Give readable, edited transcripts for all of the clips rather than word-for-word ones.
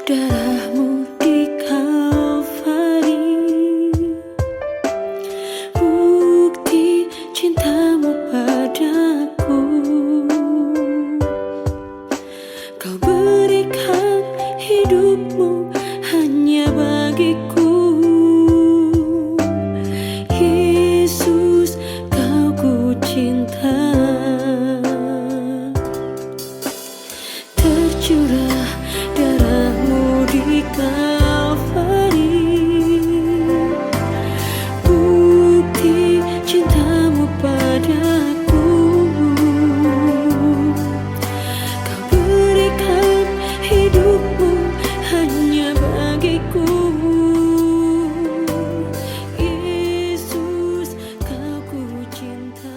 darahmu di Kalvari, bukti cintamu padaku. Kau berikan hidupmu hanya bagiku. Yesus, kau ku cinta. Tercurah darahmu di Kalvari, bukti cintamu padaku. Kau berikan hidupmu hanya bagiku. Yesus, kau ku cinta.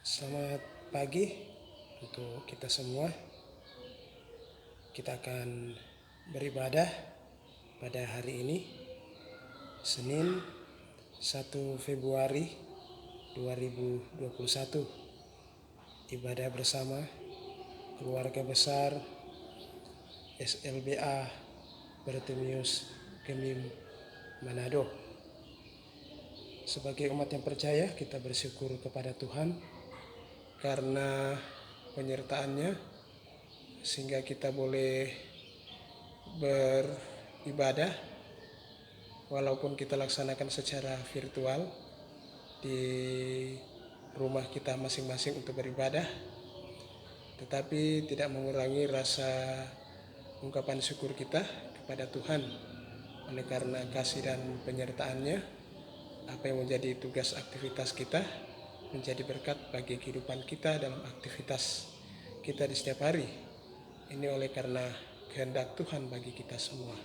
Selamat pagi untuk kita semua. Kita akan beribadah pada hari ini, Senin 1 Februari 2021. Ibadah bersama keluarga besar SLBA Bartimius Kemim Manado. Sebagai umat yang percaya, kita bersyukur kepada Tuhan karena penyertaannya sehingga kita boleh beribadah walaupun kita laksanakan secara virtual di rumah kita masing-masing untuk beribadah, tetapi tidak mengurangi rasa ungkapan syukur kita kepada Tuhan oleh karena kasih dan penyertaannya. Apa yang menjadi tugas aktivitas kita menjadi berkat bagi kehidupan kita dalam aktivitas kita di setiap hari. Ini oleh karena kehendak Tuhan bagi kita semua.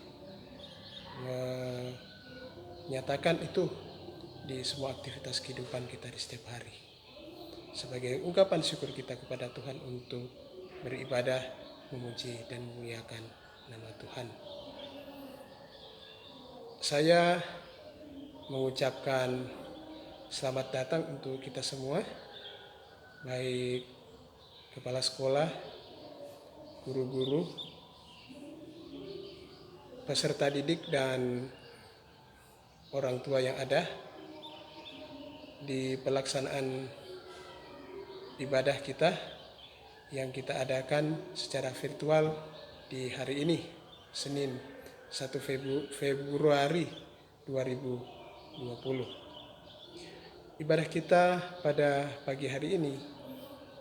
Menyatakan itu di semua aktivitas kehidupan kita di setiap hari. Sebagai ungkapan syukur kita kepada Tuhan untuk beribadah, memuji dan memuliakan nama Tuhan. Saya mengucapkan selamat datang untuk kita semua, baik kepala sekolah, guru-guru, peserta didik, dan orang tua yang ada di pelaksanaan ibadah kita yang kita adakan secara virtual di hari ini, Senin 1 Februari 2020. Ibadah kita pada pagi hari ini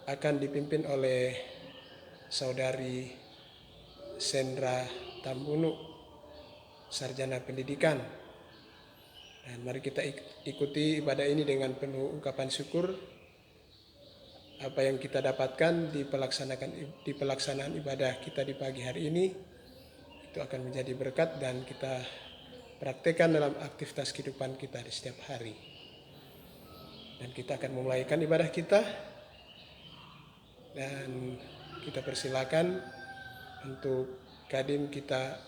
akan dipimpin oleh Saudari Sendra Tambunu, Sarjana Pendidikan. Dan mari kita ikuti ibadah ini dengan penuh ungkapan syukur. Apa yang kita dapatkan di pelaksanaan ibadah kita di pagi hari ini itu akan menjadi berkat dan kita praktekkan dalam aktivitas kehidupan kita di setiap hari. Dan kita akan memulaikan ibadah kita, dan kita persilakan untuk Kadin kita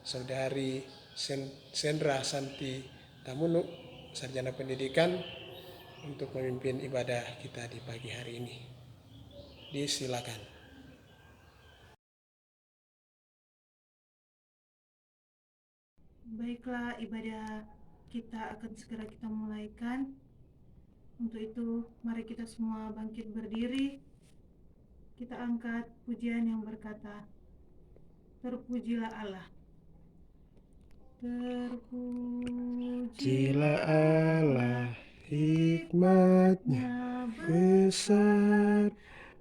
Saudari Sendra Santi Tamunu, Sarjana Pendidikan, untuk memimpin ibadah kita di pagi hari ini. Disilakan. Baiklah, ibadah kita akan segera kita mulaikan. Untuk itu, mari kita semua bangkit berdiri. Kita angkat pujian yang berkata, terpujilah Allah. Terpujilah Allah, hikmat-Nya besar,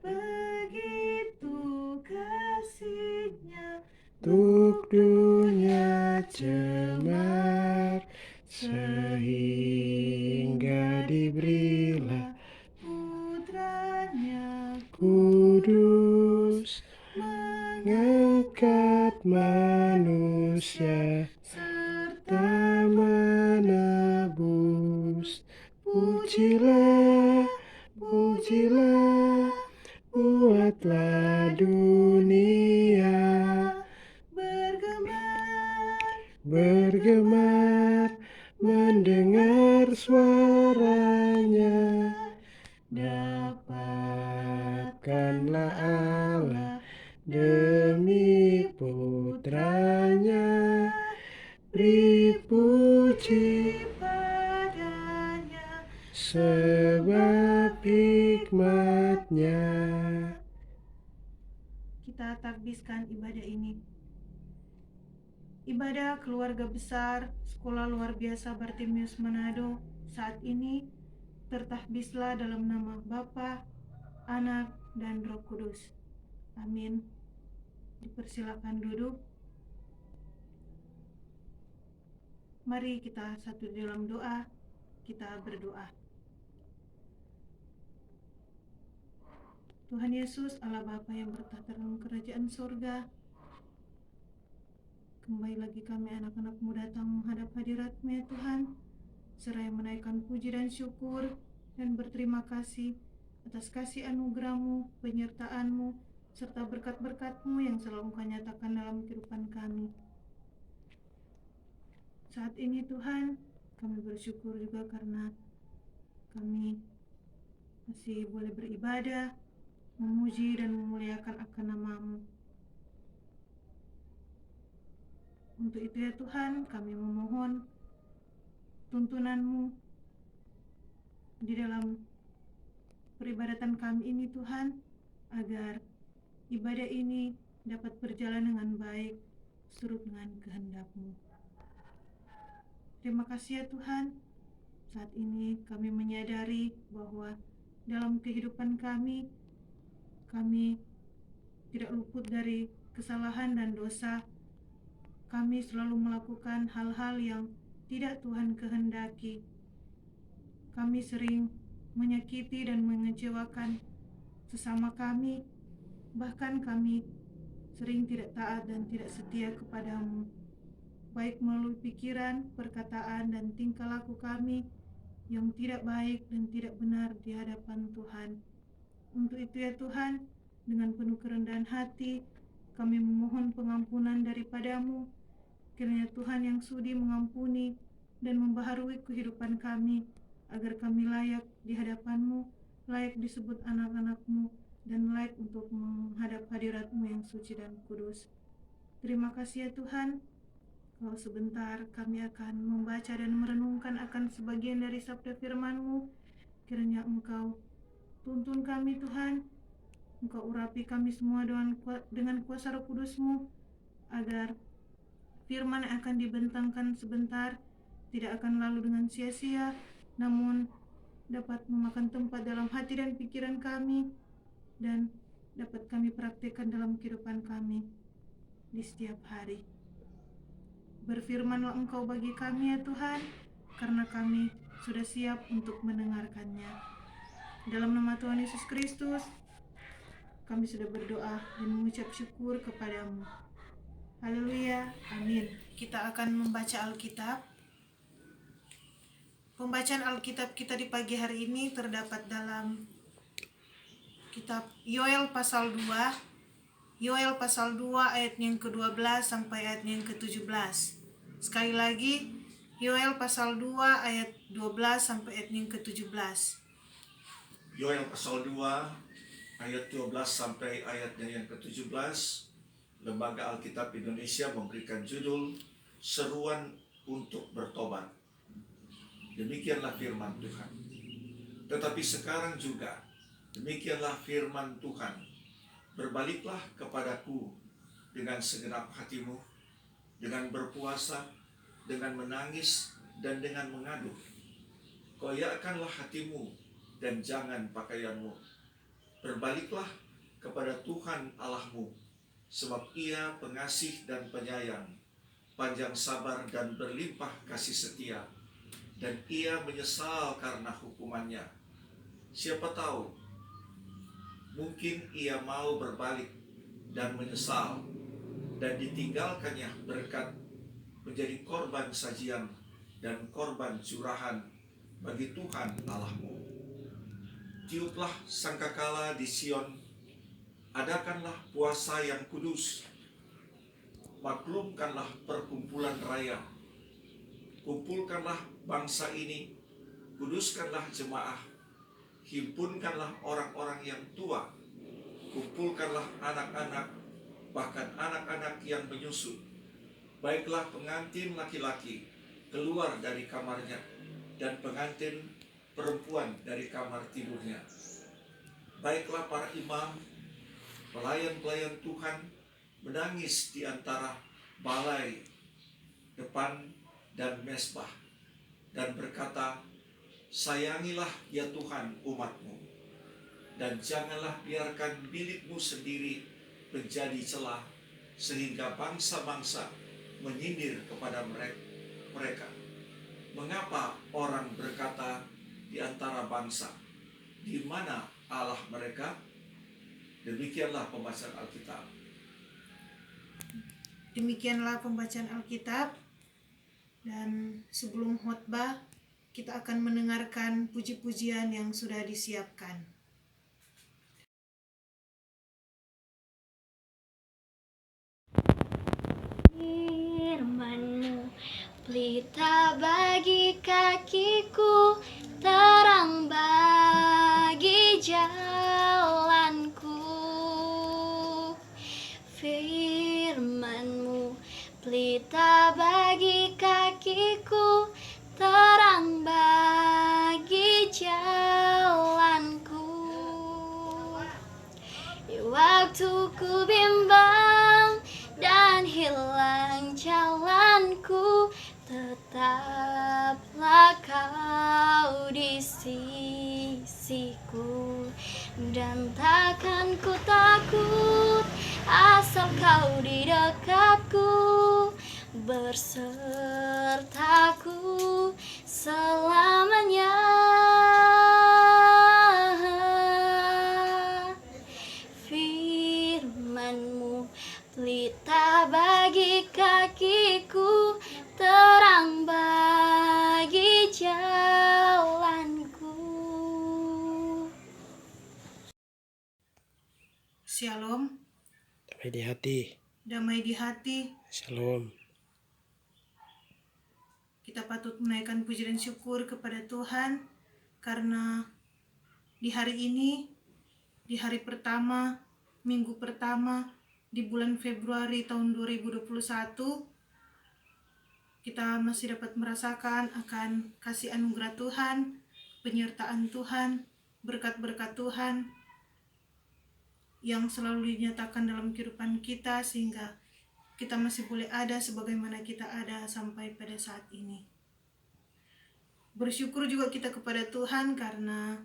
begitu kasih-Nya untuk dunia cemar, sehingga diberilah putranya kudus, mengangkat manusia serta menebus. Pujilah, pujilah, buatlah dunia bergemar mendengar suaranya. Dapatkanlah Allah demi putranya, beri puji padanya, sebab hikmatnya. kita takbiskan ibadah ini. Ibadah keluarga besar Sekolah Luar Biasa Bartimius Manado saat ini tertakbislah dalam nama Bapa, Anak, dan Roh Kudus. Amin. Dipersilakan duduk. Mari kita satu dalam doa. Kita berdoa. Tuhan Yesus, Allah Bapa yang bertahta dalam kerajaan surga, kembali lagi kami anak-anak-Mu datang menghadap hadirat-Mu ya Tuhan, seraya menaikkan puji dan syukur dan berterima kasih atas kasih anugerah-Mu, penyertaan-Mu, serta berkat-berkat-Mu yang selalu Engkau nyatakan dalam kehidupan kami. Saat ini Tuhan, kami bersyukur juga karena kami masih boleh beribadah, memuji dan memuliakan akan nama-Mu. Untuk itu ya Tuhan, kami memohon tuntunan-Mu di dalam peribadatan kami ini Tuhan, agar ibadah ini dapat berjalan dengan baik seturut dengan kehendak-Mu. Terima kasih ya Tuhan, saat ini kami menyadari bahwa dalam kehidupan kami tidak luput dari kesalahan dan dosa. Kami selalu melakukan hal-hal yang tidak Tuhan kehendaki. Kami sering menyakiti dan mengecewakan sesama kami. Bahkan kami sering tidak taat dan tidak setia kepada-Mu, baik melalui pikiran, perkataan, dan tingkah laku kami yang tidak baik dan tidak benar di hadapan Tuhan. Untuk itu ya Tuhan, dengan penuh kerendahan hati, kami memohon pengampunan daripada-Mu. Kiranya Tuhan yang sudi mengampuni dan membaharui kehidupan kami, agar kami layak di hadapan-Mu, layak disebut anak-anak-Mu, dan layak untuk menghadap hadirat-Mu yang suci dan kudus. Terima kasih ya Tuhan. Kalau sebentar kami akan membaca dan merenungkan akan sebagian dari sabda firman-Mu. Kiranya Engkau tuntun kami Tuhan, Engkau urapi kami semua dengan kuasa Roh Kudus-Mu, agar firman yang akan dibentangkan sebentar tidak akan lalu dengan sia-sia, namun dapat memakan tempat dalam hati dan pikiran kami, dan dapat kami praktikkan dalam kehidupan kami di setiap hari. Berfirmanlah Engkau bagi kami ya Tuhan, karena kami sudah siap untuk mendengarkannya. Dalam nama Tuhan Yesus Kristus, kami sudah berdoa dan mengucap syukur kepada-Mu. Haleluya, amin. Kita akan membaca Alkitab. Pembacaan Alkitab kita di pagi hari ini terdapat dalam kitab Yoel pasal 2. Yoel pasal 2 ayat yang ke-12 sampai ayat yang ke-17. Sekali lagi, Yoel pasal 2 ayat 12 sampai ayat yang ke-17. Yoel pasal 2 ayat 12 sampai ayatnya yang ke-17. Lembaga Alkitab Indonesia memberikan judul Seruan untuk Bertobat. Demikianlah firman Tuhan. Tetapi sekarang juga, demikianlah firman Tuhan. Berbaliklah kepadaku dengan segenap hatimu, dengan berpuasa, dengan menangis, dan dengan mengadu. Koyakkanlah hatimu dan jangan pakaianmu. Berbaliklah kepada Tuhan Allahmu, sebab Ia pengasih dan penyayang, panjang sabar dan berlimpah kasih setia, dan Ia menyesal karena hukumannya. Siapa tahu, mungkin Ia mau berbalik dan menyesal, dan ditinggalkannya berkat menjadi korban sajian dan korban curahan bagi Tuhan Allahmu. Tiuplah sangkakala di Sion, adakanlah puasa yang kudus, maklumkanlah perkumpulan raya, kumpulkanlah bangsa ini, kuduskanlah jemaah, himpunkanlah orang-orang yang tua, kumpulkanlah anak-anak, bahkan anak-anak yang menyusu. Baiklah pengantin laki-laki keluar dari kamarnya, dan pengantin perempuan dari kamar tidurnya. Baiklah para imam, pelayan-pelayan Tuhan menangis di antara balai depan dan mesbah, dan berkata, sayangilah ya Tuhan umat-Mu, dan janganlah biarkan milikmu sendiri menjadi celah, sehingga bangsa-bangsa menyindir kepada mereka. Mengapa orang berkata di antara bangsa, di mana Allah mereka? Demikianlah pembacaan Alkitab. Demikianlah pembacaan Alkitab. Dan sebelum khotbah, kita akan mendengarkan puji-pujian yang sudah disiapkan. Firman-Mu pelita bagi kakiku, terang bagi jalanku. Firman-Mu pelita bagi kakiku, terang bagi jalanku. Di waktu ku bimbang dan hilang jalanku, tetaplah Kau di sisiku. Dan takkan ku takut asal Kau di dekatku, bersertaku selamanya. Firman-Mu pelita bagi kakiku, terang bagi jalanku. Shalom, Damai di hati. damai di hati. Shalom. Kita patut menaikkan puji dan syukur kepada Tuhan karena di hari ini, di hari pertama, minggu pertama di bulan Februari tahun 2021, kita masih dapat merasakan akan kasih anugerah Tuhan, penyertaan Tuhan, berkat-berkat Tuhan yang selalu dinyatakan dalam kehidupan kita, sehingga kita masih boleh ada sebagaimana kita ada sampai pada saat ini. Bersyukur juga kita kepada Tuhan karena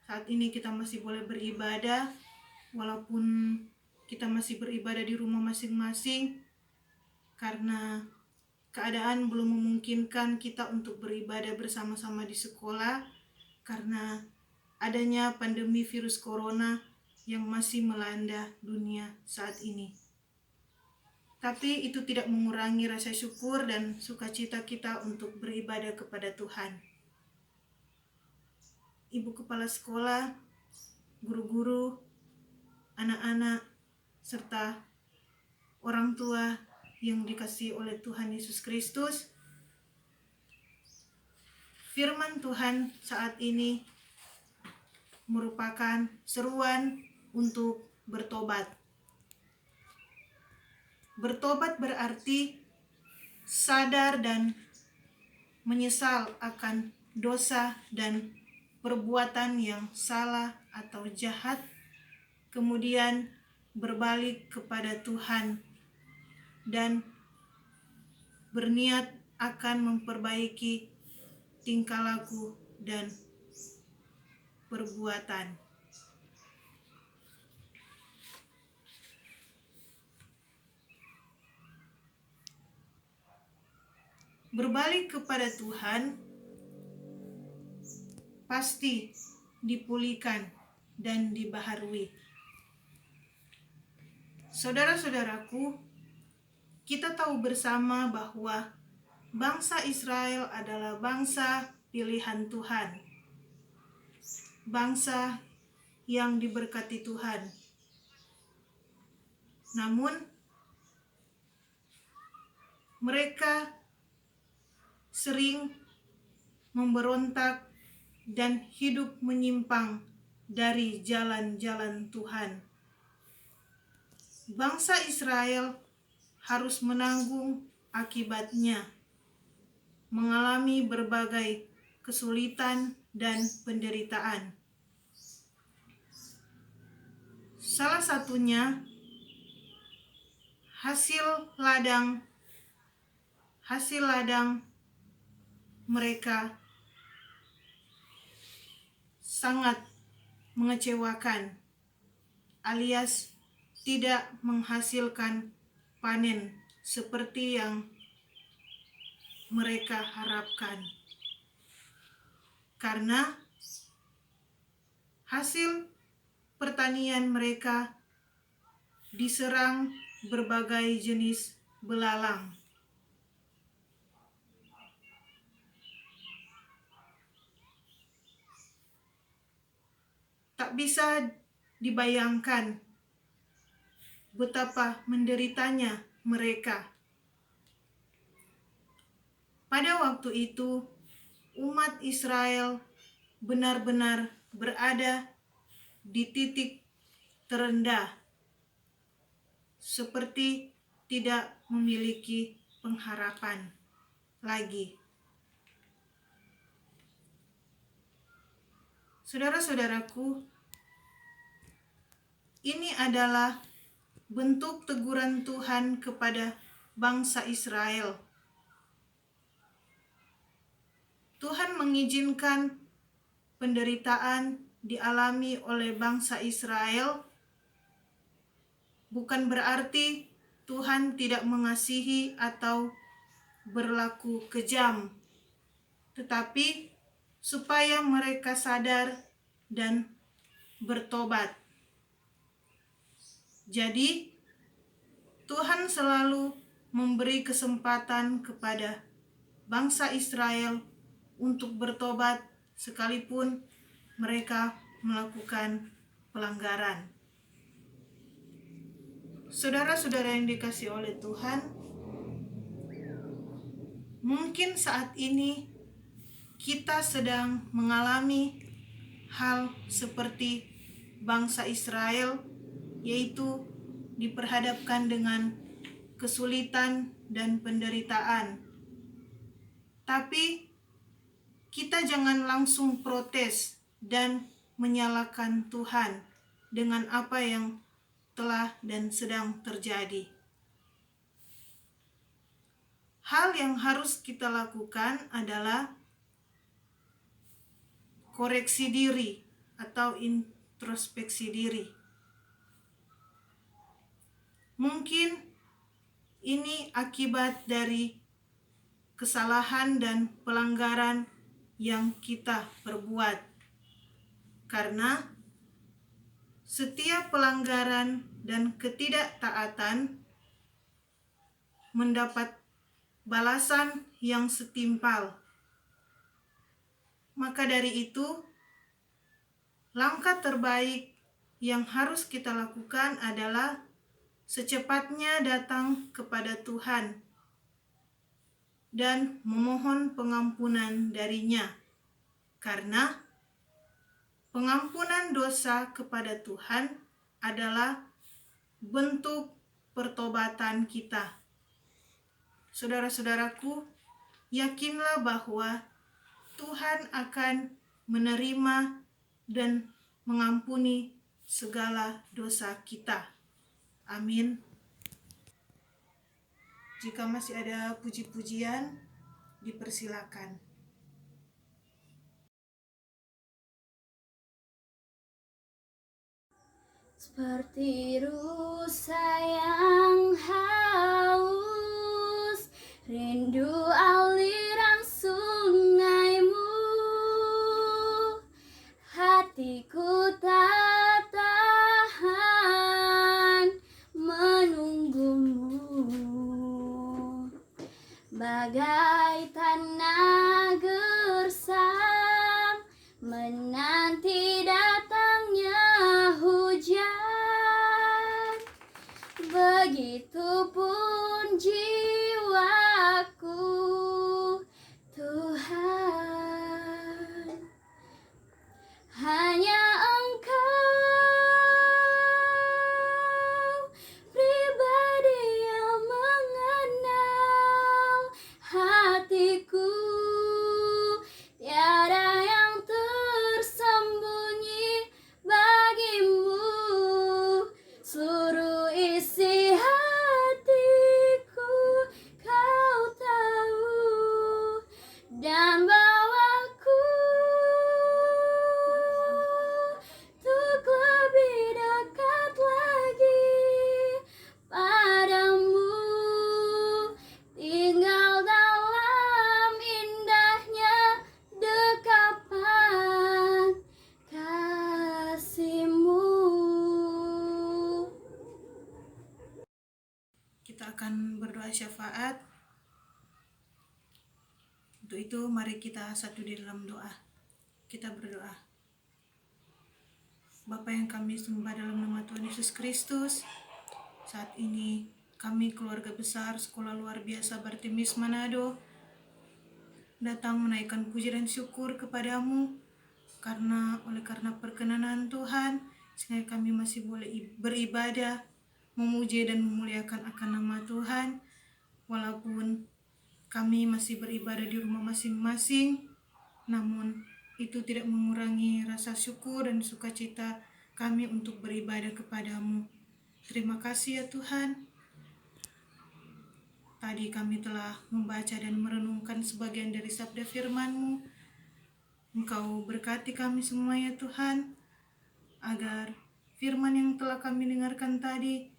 saat ini kita masih boleh beribadah, walaupun kita masih beribadah di rumah masing-masing, karena keadaan belum memungkinkan kita untuk beribadah bersama-sama di sekolah, karena adanya pandemi virus corona yang masih melanda dunia saat ini. Tapi itu tidak mengurangi rasa syukur dan sukacita kita untuk beribadah kepada Tuhan. Ibu kepala sekolah, guru-guru, anak-anak, serta orang tua yang dikasihi oleh Tuhan Yesus Kristus, firman Tuhan saat ini merupakan seruan untuk bertobat. Bertobat berarti sadar dan menyesal akan dosa dan perbuatan yang salah atau jahat, kemudian berbalik kepada Tuhan dan berniat akan memperbaiki tingkah laku dan perbuatan. Berbalik kepada Tuhan pasti dipulihkan dan dibaharui. Saudara-saudaraku, kita tahu bersama bahwa bangsa Israel adalah bangsa pilihan Tuhan, bangsa yang diberkati Tuhan. Namun, mereka sering memberontak dan hidup menyimpang dari jalan-jalan Tuhan. Bangsa Israel harus menanggung akibatnya, mengalami berbagai kesulitan dan penderitaan. Salah satunya hasil ladang mereka sangat mengecewakan, alias tidak menghasilkan panen seperti yang mereka harapkan. Karena hasil pertanian mereka diserang berbagai jenis belalang. Tak bisa dibayangkan betapa menderitanya mereka. Pada waktu itu, umat Israel benar-benar berada di titik terendah, seperti tidak memiliki pengharapan lagi. Saudara-saudaraku, ini adalah bentuk teguran Tuhan kepada bangsa Israel. Tuhan mengizinkan penderitaan dialami oleh bangsa Israel, bukan berarti Tuhan tidak mengasihi atau berlaku kejam, tetapi supaya mereka sadar dan bertobat. Jadi, Tuhan selalu memberi kesempatan kepada bangsa Israel untuk bertobat sekalipun mereka melakukan pelanggaran. Saudara-saudara yang dikasihi oleh Tuhan, mungkin saat ini kita sedang mengalami hal seperti bangsa Israel, yaitu diperhadapkan dengan kesulitan dan penderitaan. Tapi kita jangan langsung protes dan menyalahkan Tuhan dengan apa yang telah dan sedang terjadi. Hal yang harus kita lakukan adalah koreksi diri atau introspeksi diri. Mungkin ini akibat dari kesalahan dan pelanggaran yang kita perbuat. Karena setiap pelanggaran dan ketidaktaatan mendapat balasan yang setimpal. Maka dari itu, langkah terbaik yang harus kita lakukan adalah secepatnya datang kepada Tuhan dan memohon pengampunan darinya, karena pengampunan dosa kepada Tuhan adalah bentuk pertobatan kita. Saudara-saudaraku, yakinlah bahwa Tuhan akan menerima dan mengampuni segala dosa kita. Amin. Jika masih ada puji-pujian, dipersilakan. Seperti rusa yang haus, rindu aliran sungaimu, hatiku tak tahan menunggumu. Bagai tanah gersang menanti datangnya hujan, begitupun jiwaku doa syafaat. Untuk itu mari kita satu di dalam doa. Kita berdoa. Bapa yang kami sembah dalam nama Tuhan Yesus Kristus, saat ini kami keluarga besar Sekolah Luar Biasa Bartemis Manado datang menaikkan puji dan syukur kepadamu oleh karena perkenanan Tuhan sehingga kami masih boleh beribadah, memuji dan memuliakan akan nama Tuhan walaupun kami masih beribadah di rumah masing-masing, namun itu tidak mengurangi rasa syukur dan sukacita kami untuk beribadah kepadamu. Terima kasih ya Tuhan. Tadi kami telah membaca dan merenungkan sebagian dari sabda firman-Mu. Engkau berkati kami semua ya Tuhan, agar firman yang telah kami dengarkan tadi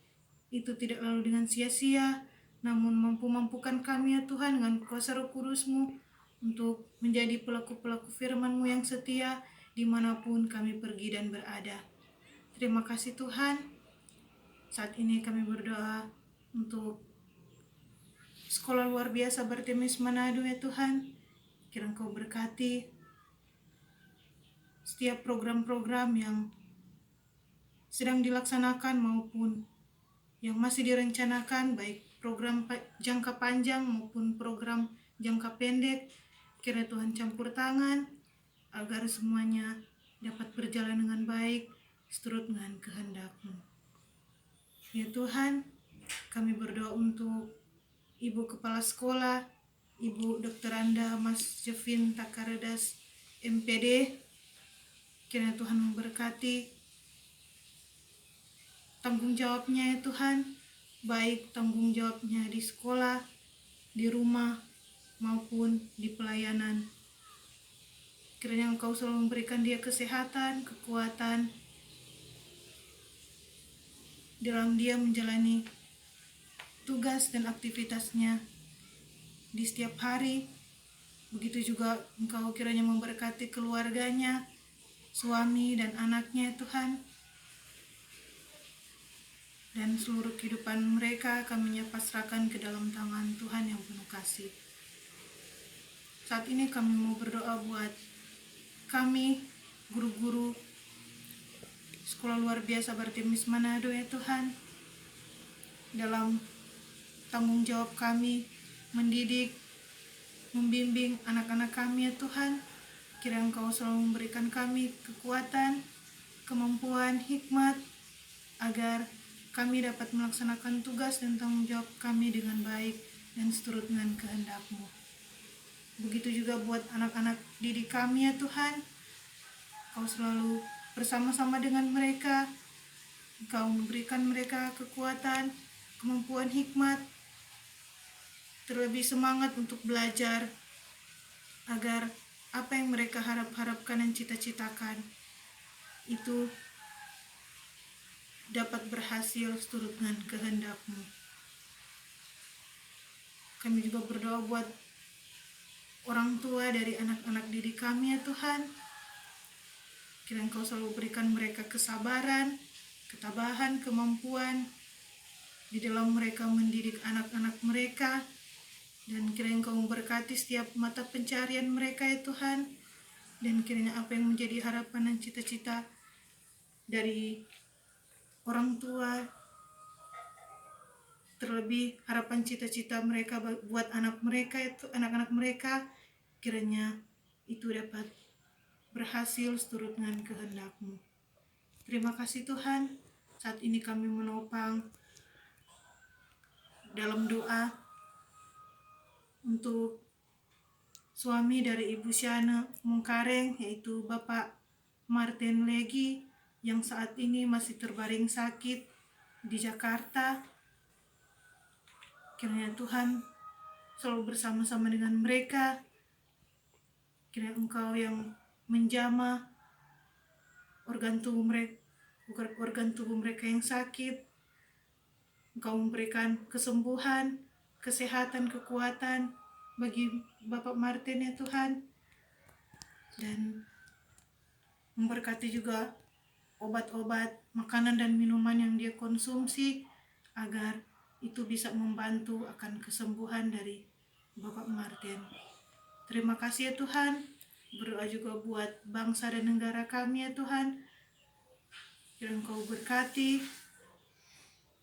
itu tidak lalu dengan sia-sia, namun mampukan kami ya Tuhan dengan kuasa Roh Kudus-Mu untuk menjadi pelaku-pelaku firman-Mu yang setia dimanapun kami pergi dan berada. Terima kasih Tuhan. Saat ini kami berdoa untuk Sekolah Luar Biasa Bartemis Manado ya Tuhan. Kiranya Engkau berkati setiap program-program yang sedang dilaksanakan maupun yang masih direncanakan, baik program jangka panjang maupun program jangka pendek. Kiranya Tuhan campur tangan agar semuanya dapat berjalan dengan baik seturut dengan kehendak-Mu. Ya Tuhan, kami berdoa untuk Ibu Kepala Sekolah, Ibu Dr. Anda Mas Jevin Takaredas MPD. Kiranya Tuhan memberkati tanggung jawabnya ya Tuhan, baik tanggung jawabnya di sekolah, di rumah, maupun di pelayanan. Kiranya Engkau selalu memberikan dia kesehatan, kekuatan dalam dia menjalani tugas dan aktivitasnya di setiap hari. Begitu juga Engkau kiranya memberkati keluarganya, suami dan anaknya Tuhan. Dan seluruh kehidupan mereka kami pasrahkan ke dalam tangan Tuhan yang penuh kasih. Saat ini kami mau berdoa buat kami, guru-guru Sekolah Luar Biasa Bartemis Manado ya Tuhan. Dalam tanggung jawab kami mendidik, membimbing anak-anak kami ya Tuhan. Kiranya Engkau selalu memberikan kami kekuatan, kemampuan, hikmat, agar kami dapat melaksanakan tugas dan tanggung jawab kami dengan baik dan seturut dengan kehendak-Mu. Begitu juga buat anak-anak didik kami ya Tuhan. Engkau selalu bersama-sama dengan mereka. Engkau memberikan mereka kekuatan, kemampuan, hikmat, terlebih semangat untuk belajar, agar apa yang mereka harapkan dan cita-citakan itu dapat berhasil seturut dengan kehendak-Mu. Kami juga berdoa buat orang tua dari anak-anak didik kami ya Tuhan. Kiranya Engkau selalu berikan mereka kesabaran, ketabahan, kemampuan di dalam mereka mendidik anak-anak mereka. Dan kiranya Engkau memberkati setiap mata pencarian mereka ya Tuhan. Dan kiranya apa yang menjadi harapan dan cita-cita dari orang tua, terlebih harapan cita-cita mereka buat anak mereka itu, anak-anak mereka, kiranya itu dapat berhasil seturut dengan kehendak-Mu. Terima kasih Tuhan. Saat ini kami menopang dalam doa untuk suami dari Ibu Syana Mungkareng, yaitu Bapak Martin Legi, yang saat ini masih terbaring sakit di Jakarta. Kiranya Tuhan selalu bersama-sama dengan mereka. Kiranya Engkau yang menjamah organ tubuh mereka yang sakit. Engkau memberikan kesembuhan, kesehatan, kekuatan bagi Bapak Martin ya Tuhan. Dan memberkati juga obat-obat, makanan dan minuman yang dia konsumsi, agar itu bisa membantu akan kesembuhan dari Bapak Martin. Terima kasih ya Tuhan. Berdoa juga buat bangsa dan negara kami ya Tuhan. Kiranya Engkau berkati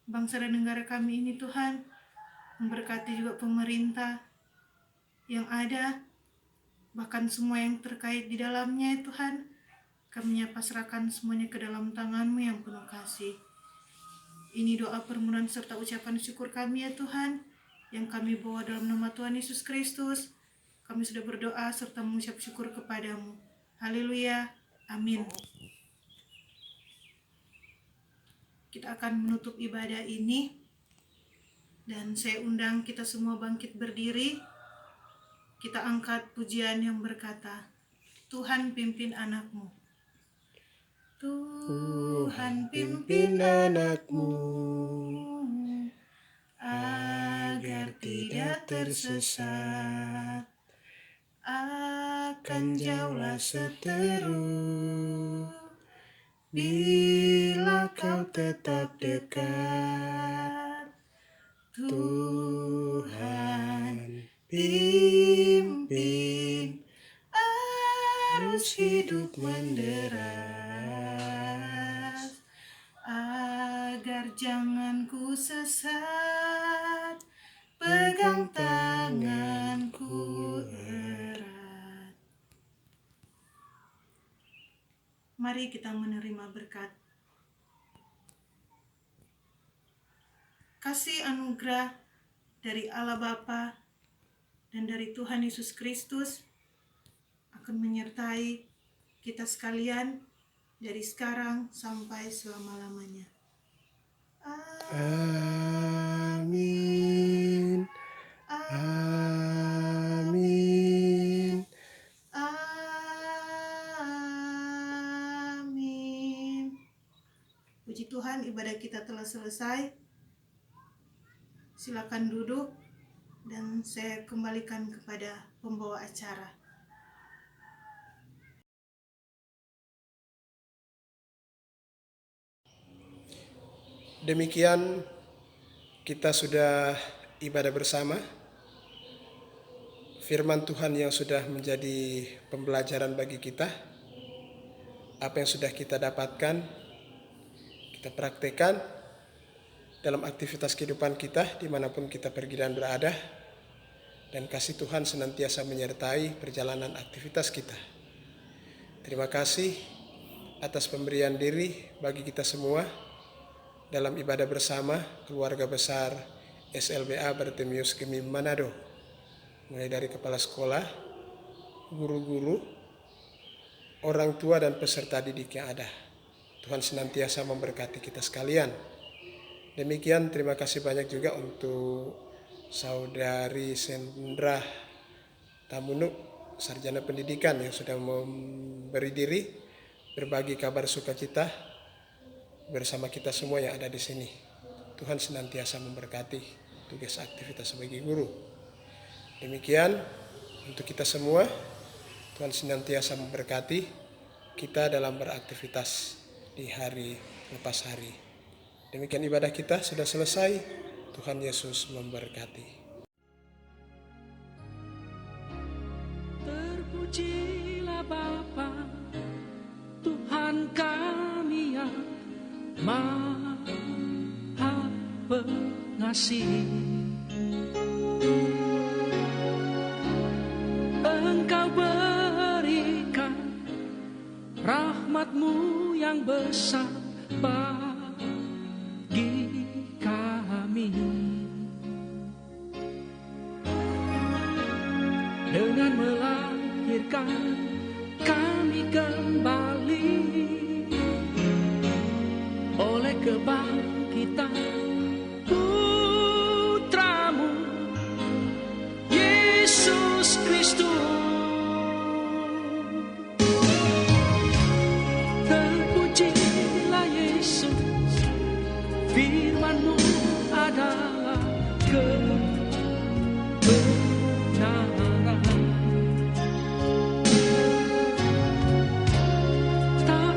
bangsa dan negara kami ini Tuhan. Memberkati juga pemerintah yang ada, bahkan semua yang terkait di dalamnya ya Tuhan. Kami pasrahkan semuanya ke dalam tangan-Mu yang penuh kasih. Ini doa permohonan serta ucapan syukur kami ya Tuhan, yang kami bawa dalam nama Tuhan Yesus Kristus. Kami sudah berdoa serta mengucap syukur kepadamu. Haleluya. Amin. Kita akan menutup ibadah ini. Dan saya undang kita semua bangkit berdiri. Kita angkat pujian yang berkata, Tuhan pimpin anakmu. Tuhan pimpin anakmu agar tidak tersesat, akan jauhlah seteru bila kau tetap dekat. Tuhan pimpin arus hidup menderas, agar jangan ku sesat, pegang tanganku erat. Mari kita menerima berkat. Kasih anugerah dari Allah Bapa dan dari Tuhan Yesus Kristus akan menyertai kita sekalian dari sekarang sampai selama-lamanya. Amin. Amin. Amin. Puji Tuhan, ibadah kita telah selesai. Silakan duduk dan saya kembalikan kepada pembawa acara. Demikian kita sudah ibadah bersama. Firman Tuhan yang sudah menjadi pembelajaran bagi kita. Apa yang sudah kita dapatkan, kita praktekkan dalam aktivitas kehidupan kita dimanapun kita pergi dan berada. Dan kasih Tuhan senantiasa menyertai perjalanan aktivitas kita. Terima kasih atas pemberian diri bagi kita semua dalam ibadah bersama keluarga besar SLBA Bartemius Gemi Manado, mulai dari kepala sekolah, guru-guru, orang tua dan peserta didik yang ada. Tuhan senantiasa memberkati kita sekalian. Demikian, terima kasih banyak juga untuk Saudari Sendra Tamunu, sarjana pendidikan yang sudah memberi diri berbagi kabar sukacita bersama kita semua yang ada di sini. Tuhan senantiasa memberkati tugas aktivitas sebagai guru. Demikian untuk kita semua, Tuhan senantiasa memberkati kita dalam beraktivitas di hari lepas hari. Demikian ibadah kita sudah selesai. Tuhan Yesus memberkati. Terpujilah Bapa, Tuhan kami yang Maha Pengasih. Engkau berikan rahmat-Mu yang besar bagi kami. Dengan melahirkan kami kembali oleh kebangkitan Putra-Mu Yesus Kristus. Terpujilah Yesus, firman-Mu adalah kebenaran. Tak